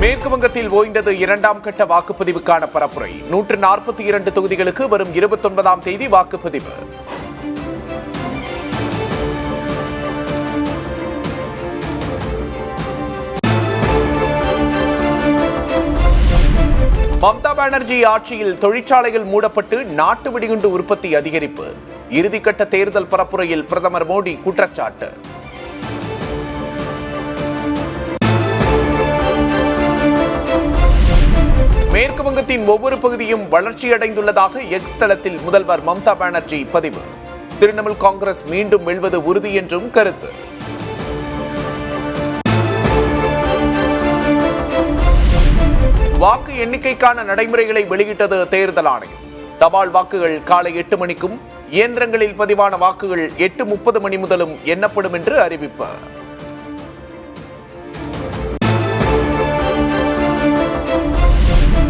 மேற்கு வங்கத்தில் ஓய்ந்தது இரண்டாம் கட்ட வாக்குப்பதிவுக்கான பரப்புரை. 142 தொகுதிகளுக்கு வரும் 29ஆம் தேதி வாக்குப்பதிவு. மம்தா பானர்ஜி ஆட்சியில் தொழிற்சாலைகள் மூடப்பட்டு நாட்டு வெடிகுண்டு உற்பத்தி அதிகரிப்பு. இறுதிக்கட்ட தேர்தல் பரப்புரையில் பிரதமர் மோடி குற்றச்சாட்டு. மேற்கு வங்கத்தின் ஒவ்வொரு பகுதியும் வளர்ச்சியடைந்துள்ளதாக எக்ஸ் தளத்தில் முதல்வர் மம்தா பானர்ஜி பதிவு. திரிணாமுல் காங்கிரஸ் மீண்டும் வெல்வது உறுதி என்றும் கருத்து. வாக்கு எண்ணிக்கைக்கான நடைமுறைகளை வெளியிட்டது தேர்தல் ஆணையம். தபால் வாக்குகள் காலை 8 மணிக்கும் இயந்திரங்களில் பதிவான வாக்குகள் 8:30 மணி முதலும் எண்ணப்படும் என்று அறிவிப்பு.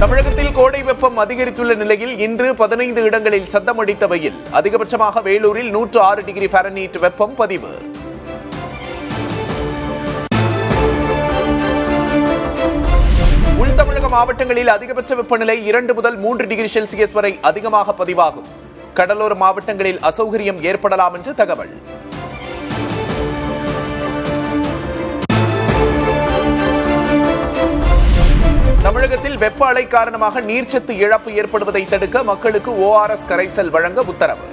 தமிழகத்தில் கோடை வெப்பம் அதிகரித்துள்ள நிலையில் இன்று 15 இடங்களில் சத்தமடித்த வெயில். அதிகபட்சமாக வேலூரில் 106 டிகிரி ஃபாரன்ஹீட் வெப்பம் பதிவு. உள் தமிழக மாவட்டங்களில் அதிகபட்ச வெப்பநிலை 2 முதல் 3 டிகிரி செல்சியஸ் வரை அதிகமாக பதிவாகும். கடலோர மாவட்டங்களில் அசௌகரியம் ஏற்படலாம் என்று தகவல். தமிழகத்தில் வெப்ப அலை காரணமாக நீர்ச்சத்து இழப்பு ஏற்படுவதை தடுக்க மக்களுக்கு ORS கரைசல் வழங்க உத்தரவு.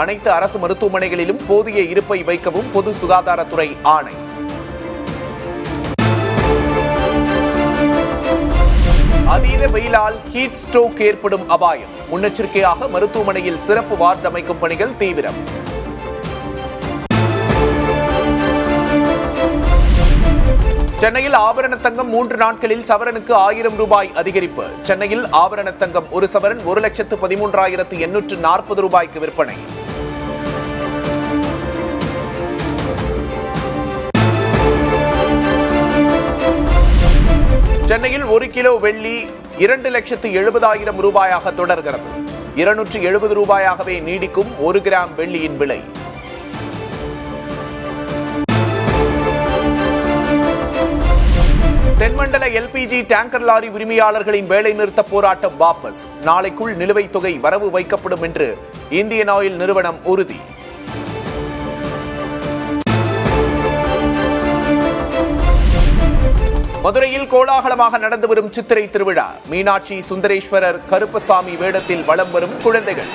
அனைத்து அரசு மருத்துவமனைகளிலும் போதிய இருப்பை வைக்கவும் பொது சுகாதாரத்துறை ஆணை. அதீத வெயிலால் ஹீட் ஸ்ட்ரோக் ஏற்படும் அபாயம். முன்னெச்சரிக்கையாக மருத்துவமனையில் சிறப்பு வார்டு அமைக்கும் பணிகள் தீவிரம். சென்னையில் ஆபரண தங்கம் 3 நாட்களில் சவரனுக்கு 1000 ரூபாய் அதிகரிப்பு. சென்னையில் ஆபரண தங்கம் ஒரு சவரன் 1,13,840 ரூபாய்க்கு விற்பனை. சென்னையில் 1 கிலோ வெள்ளி 2,70,000 ரூபாயாக தொடர்கிறது. 270 ரூபாயாகவே நீடிக்கும் 1 கிராம் வெள்ளியின் விலை. தென்மண்டல LPG டேங்கர் லாரி உரிமையாளர்களின் வேலை நிறுத்த போராட்டம் வாபஸ். நாளைக்குள் நிலுவைத் தொகை வரவு வைக்கப்படும் என்று இந்தியன் ஆயில் நிறுவனம் உறுதி. மதுரையில் கோலாகலமாக நடந்து வரும் சித்திரை திருவிழா. மீனாட்சி சுந்தரேஸ்வரர் கருப்பசாமி வேடத்தில் வலம் வரும் குழந்தைகள்.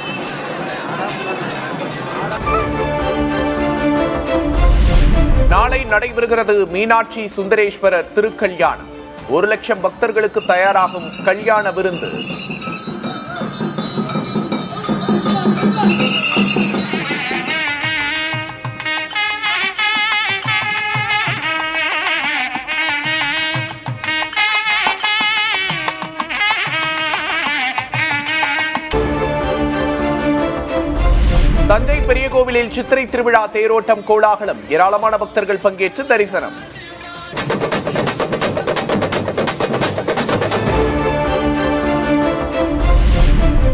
நாளை நடைபெறுகிறது மீனாட்சி சுந்தரேஸ்வரர் திருக்கல்யாணம். 1 லட்சம் பக்தர்களுக்கு தயாராகும் கல்யாண விருந்து. தஞ்சை பெரிய கோவிலில் சித்திரை திருவிழா தேரோட்டம் கோலாகலம். ஏராளமான பக்தர்கள் பங்கேற்று தரிசனம்.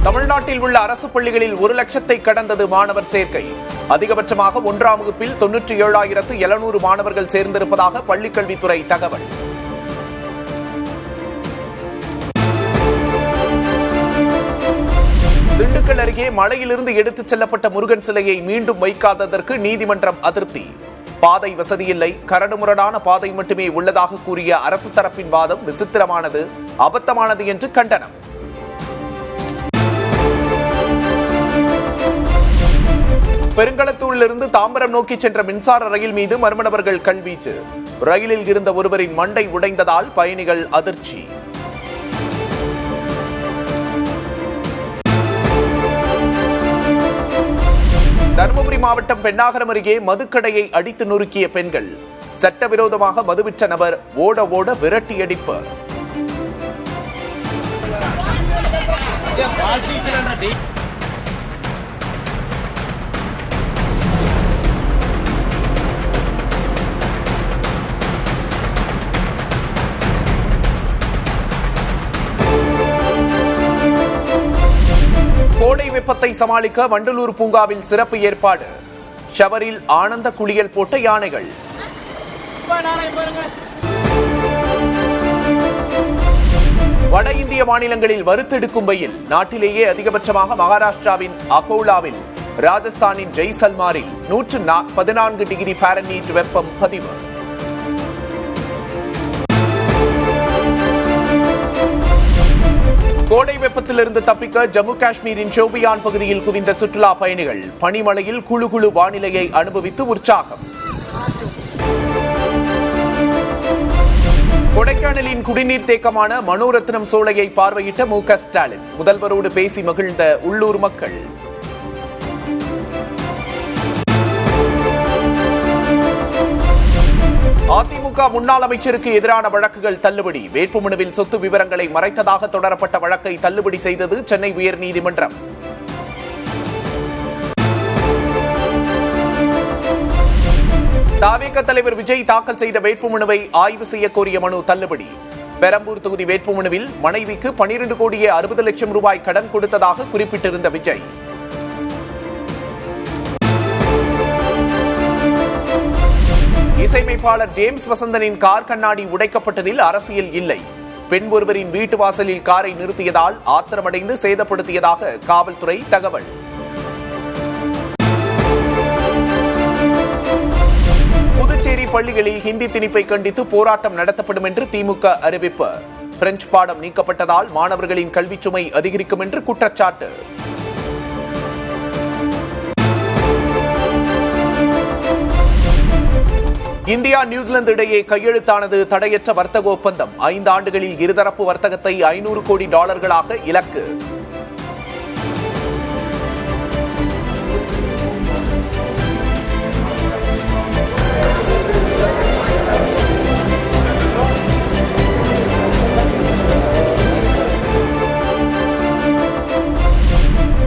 தமிழ்நாட்டில் உள்ள அரசு பள்ளிகளில் 1 லட்சத்தை கடந்தது மாணவர் சேர்க்கை. அதிகபட்சமாக 1ஆம் வகுப்பில் 97,700 மாணவர்கள் சேர்ந்திருப்பதாக பள்ளிக்கல்வித்துறை தகவல். திண்டுக்கல் அருகே மலையிலிருந்து எடுத்துச் செல்லப்பட்ட முருகன் சிலையை மீண்டும் வைக்காததற்கு நீதிமன்றம் அதிருப்தி. பாதை வசதியில்லை, கரடுமுரடான பாதை மட்டுமே உள்ளதாக கூறிய அரசு தரப்பின் வாதம் விசித்திரமானது, அபத்தமானது என்று கண்டனம். பெருங்களத்தூரிலிருந்து தாம்பரம் நோக்கி சென்ற மின்சார ரயில் மீது மர்ம நபர்கள் கல்வீச்சு. ரயிலில் இருந்த ஒருவரின் மண்டை உடைந்ததால் பயணிகள் அதிர்ச்சி. தருமபுரி மாவட்டம் பெண்ணாகரம் அருகே மதுக்கடையை அடித்து நொறுக்கிய பெண்கள். சட்டவிரோதமாக மதுவிற்ற நபர் ஓட ஓட விரட்டியடிப்பு. கோடை வெப்பத்தை சமாளிக்க வண்டலூர் பூங்காவில் சிறப்பு ஏற்பாடு. ஷவரில் ஆனந்த குளியல் போட்ட யானைகள். வட இந்திய மாநிலங்களில் வறுத்தெடுக்கும் வெயில் நாட்டிலேயே அதிகபட்சமாக மகாராஷ்டிராவின் அகோலாவில், ராஜஸ்தானின் ஜெய்சல்மாரில் 114 டிகிரி ஃபாரன்ஹீட் வெப்பம் பதிவு. கோடை வெப்பத்திலிருந்து தப்பிக்க ஜம்மு காஷ்மீரின் ஷோபியான் பகுதியில் குவிந்த சுற்றுலா பயணிகள் பனிமழையில் குழு குழு வானிலையை அனுபவித்து உற்சாகம். கொடைக்கானலின் குடிநீர் தேக்கமான மனோரத்னம் சோலையை பார்வையிட்ட மு.க. ஸ்டாலின் முதல்வரோடு பேசி மகிழ்ந்த உள்ளூர் மக்கள். அதிமுக முன்னாள் அமைச்சருக்கு எதிரான வழக்குகள் தள்ளுபடி. வேட்புமனுவில் சொத்து விவரங்களை மறைத்ததாக தொடரப்பட்ட வழக்கை தள்ளுபடி செய்தது சென்னை உயர்நீதிமன்றம். தவிக தலைவர் விஜய் தாக்கல் செய்த வேட்புமனுவை ஆய்வு செய்ய கோரிய மனு தள்ளுபடி. பெரம்பூர் தொகுதி வேட்புமனுவில் மனைவிக்கு 12 கோடியே 60 லட்சம் ரூபாய் கடன் கொடுத்ததாக குறிப்பிட்டிருந்த விஜய், இசையமைப்பாளர் ஜேம்ஸ் வசந்தனின் கார் கண்ணாடி உடைக்கப்பட்டதில் அரசியல் இல்லை. பெண் ஒருவரின் வீட்டு வாசலில் காரை நிறுத்தியதால் ஆத்திரமடைந்து சேதப்படுத்தியதாக காவல்துறை தகவல். புதுச்சேரி பள்ளிகளில் ஹிந்தி திணிப்பை கண்டித்து போராட்டம் நடத்தப்படும் என்று திமுக அறிவிப்பு. பிரெஞ்சு பாடம் நீக்கப்பட்டதால் மாணவர்களின் கல்வி சுமை அதிகரிக்கும் என்று குற்றச்சாட்டு. இந்தியா நியூசிலாந்து இடையே கையெழுத்தானது தடையற்ற வர்த்தக ஒப்பந்தம். 5 ஆண்டுகளில் இருதரப்பு வர்த்தகத்தை $500 கோடி இலக்கு.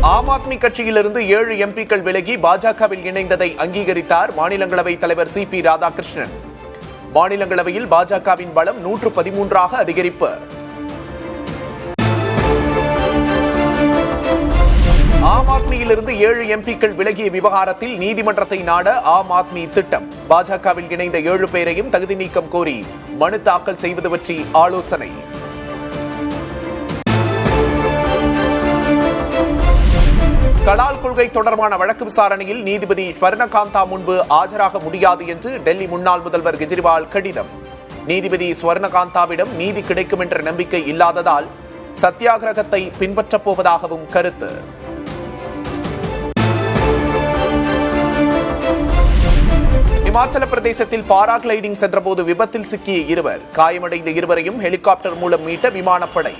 ஆம் ஆத்மி கட்சியிலிருந்து 7 எம்பிக்கள் விலகி பாஜகவில் இணைந்ததை அங்கீகரித்தார் மாநிலங்களவை தலைவர் சி.பி. ராதாகிருஷ்ணன். மாநிலங்களவையில் பாஜகவின் பலம் 113ஆக அதிகரிப்பு. ஆம் ஆத்மியிலிருந்து 7 எம்பிக்கள் விலகிய விவகாரத்தில் நீதிமன்றத்தை நாட ஆம் ஆத்மி திட்டம். பாஜகவில் இணைந்த 7 பேரையும் தகுதி நீக்கம் கோரி மனு தாக்கல் செய்வது பற்றி ஆலோசனை. கலால் கொள்கை தொடர்பான வழக்கு விசாரணையில் நீதிபதி ஸ்வர்ணகாந்தா முன்பு ஆஜராக முடியாது என்று டெல்லி முன்னாள் முதல்வர் கெஜ்ரிவால் கடிதம். நீதிபதி ஸ்வர்ணகாந்தாவிடம் நீதி கிடைக்கும் என்ற நம்பிக்கை இல்லாததால் சத்தியாகிரகத்தை பின்பற்றப் போவதாகவும் கருத்து. இமாச்சல பிரதேசத்தில் பாராகிளைடிங் சென்றபோது விபத்தில் சிக்கிய 2 காயமடைந்த 2வரையும் ஹெலிகாப்டர் மூலம் மீட்ட விமானப்படை.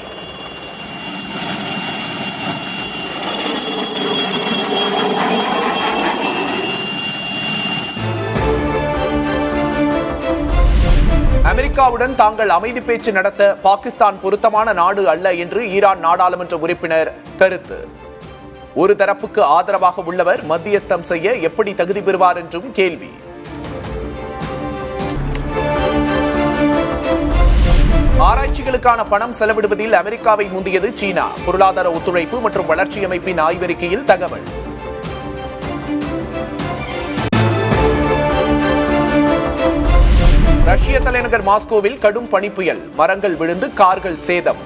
அமெரிக்காவுடன் தாங்கள் அமைதி பேச்சு நடத்த பாகிஸ்தான் பொருத்தமான நாடு அல்ல என்று ஈரான் நாடாளுமன்ற உறுப்பினர் கருத்து. ஒரு தரப்புக்கு ஆதரவாக உள்ளவர் மத்தியஸ்தம் செய்ய எப்படி தகுதி பெறுவார் என்றும் கேள்வி. ஆராய்ச்சிகளுக்கான பணம் செலவிடுவதில் அமெரிக்காவை முந்தியது சீனா. பொருளாதார ஒத்துழைப்பு மற்றும் வளர்ச்சி அமைப்பின் ஆய்வறிக்கையில் தகவல். ரஷ்ய தலைநகர் மாஸ்கோவில் கடும் பனிப்புயல், மரங்கள் விழுந்து கார்கள் சேதம்.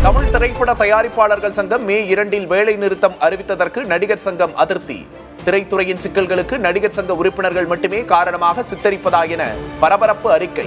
தமிழ் திரைப்பட தயாரிப்பாளர்கள் சங்கம் மே 2 வேலை நிறுத்தம் அறிவித்ததற்கு நடிகர் சங்கம் அதிருப்தி. திரைத்துறையின் சிக்கல்களுக்கு நடிகர் சங்க உறுப்பினர்கள் மட்டுமே காரணமாக சித்தரிப்பதா என பரபரப்பு அறிக்கை.